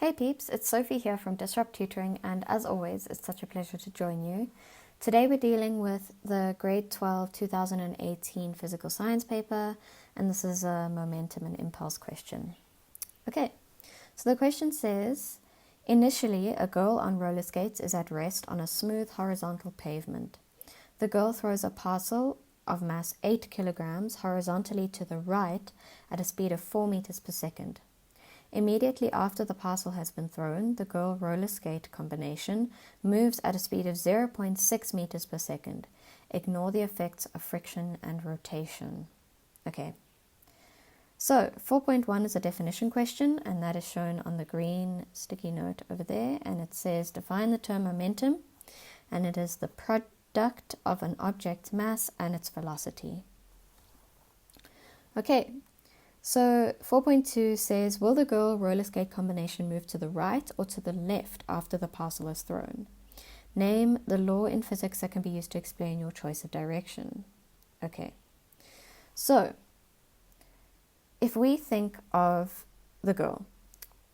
Hey peeps, it's Sophie here from Disrupt Tutoring, and as always, it's such a pleasure to join you. Today we're dealing with the grade 12 2018 physical science paper, and this is a momentum and impulse question. Okay, so the question says, initially a girl on roller skates is at rest on a smooth horizontal pavement. The girl throws a parcel of mass 8 kilograms horizontally to the right at a speed of 4 meters per second. Immediately after the parcel has been thrown, the girl roller skate combination moves at a speed of 0.6 meters per second. Ignore the effects of friction and rotation. Okay, so 4.1 is a definition question, and that is shown on the green sticky note over there, and it says define the term momentum, and it is the product of an object's mass and its velocity. Okay. So 4.2 says, will the girl roller skate combination move to the right or to the left after the parcel is thrown? Name the law in physics that can be used to explain your choice of direction. Okay, so if we think of the girl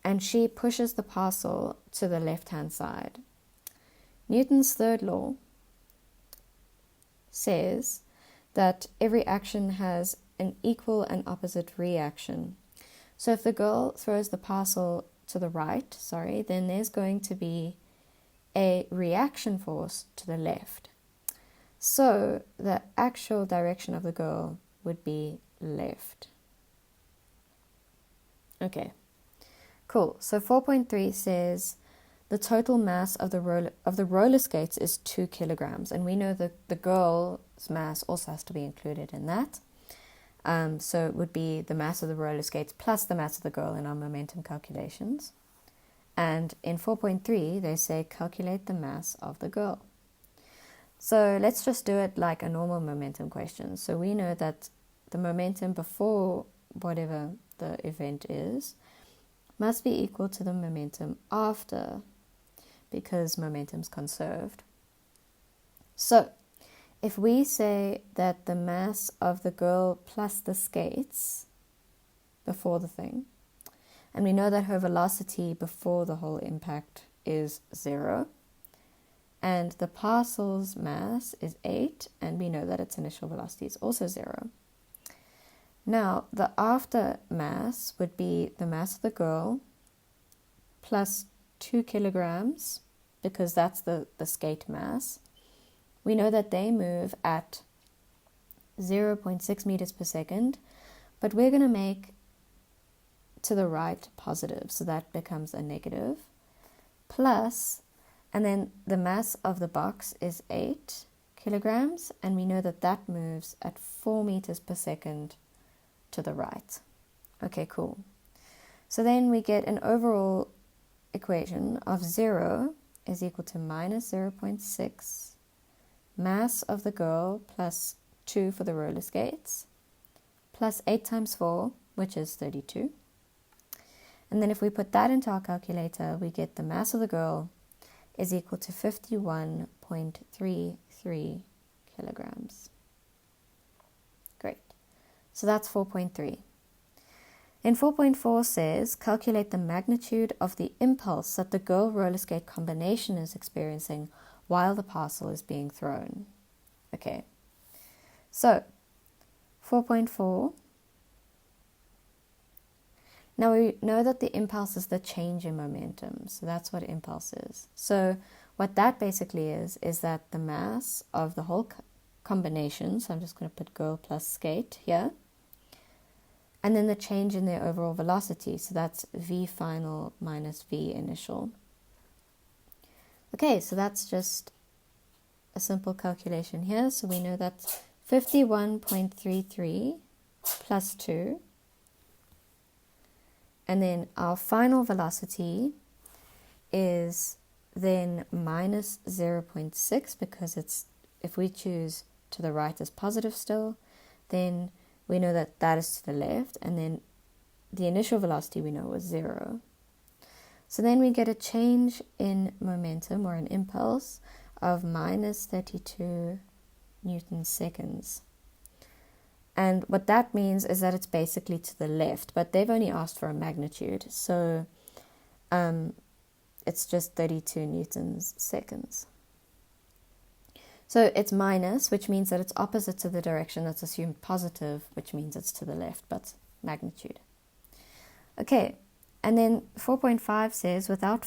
and she pushes the parcel to the left-hand side, Newton's third law says that every action has an equal and opposite reaction. So if the girl throws the parcel to the right, then there's going to be a reaction force to the left. So the actual direction of the girl would be left. Okay, cool. So 4.3 says the total mass of the roller skates is 2 kilograms, and we know that the girl's mass also has to be included in that. So it would be the mass of the roller skates plus the mass of the girl in our momentum calculations. And in 4.3, they say calculate the mass of the girl. So let's just do it like a normal momentum question. So we know that the momentum before whatever the event is must be equal to the momentum after, because momentum's conserved. So if we say that the mass of the girl plus the skates before the thing, and we know that her velocity before the whole impact is 0, and the parcel's mass is 8, and we know that its initial velocity is also 0. Now, the after mass would be the mass of the girl plus 2 kilograms, because that's the skate mass. We know that they move at 0.6 meters per second, but we're going to make to the right positive, so that becomes a negative, plus, and then the mass of the box is 8 kilograms, and we know that that moves at 4 meters per second to the right. Okay, cool. So then we get an overall equation of 0 is equal to minus 0.6 mass of the girl plus 2 for the roller skates, plus 8 times 4, which is 32. And then if we put that into our calculator, we get the mass of the girl is equal to 51.33 kilograms. Great. So that's 4.3. In 4.4 says, calculate the magnitude of the impulse that the girl roller skate combination is experiencing while the parcel is being thrown. Okay, so 4.4. Now we know that the impulse is the change in momentum, so that's what impulse is. So what that basically is that the mass of the whole combination, so I'm just going to put girl plus skate here, and then the change in their overall velocity, so that's V final minus V initial. Okay, so that's just a simple calculation here. So we know that's 51.33 plus 2. And then our final velocity is then minus 0.6, because it's, if we choose to the right as positive still, then we know that that is to the left, and then the initial velocity we know was 0. So then we get a change in momentum, or an impulse, of minus 32 Newton seconds. And what that means is that it's basically to the left, but they've only asked for a magnitude. So It's just 32 newtons seconds. So it's minus, which means that it's opposite to the direction that's assumed positive, which means it's to the left, but magnitude. Okay, and then 4.5 says, without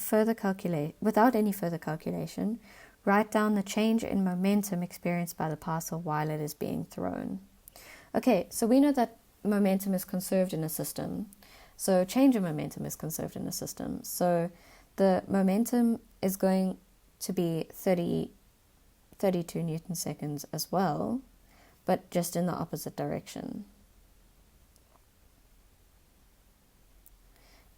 any further calculation, write down the change in momentum experienced by the parcel while it is being thrown. Okay, so we know that momentum is conserved in a system. So change in momentum is conserved in a system. So the momentum is going to be 32 newton seconds as well, but just in the opposite direction.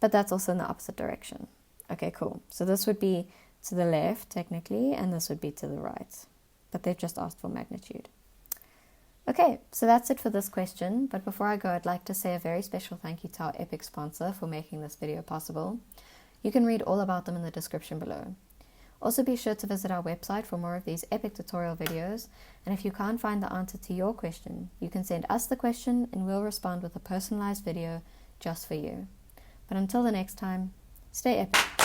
But that's also in the opposite direction. Okay, cool. So this would be to the left, technically, and this would be to the right. But they've just asked for magnitude. Okay, so that's it for this question. But before I go, I'd like to say a very special thank you to our epic sponsor for making this video possible. You can read all about them in the description below. Also, be sure to visit our website for more of these epic tutorial videos. And if you can't find the answer to your question, you can send us the question and we'll respond with a personalized video just for you. But until the next time, stay epic.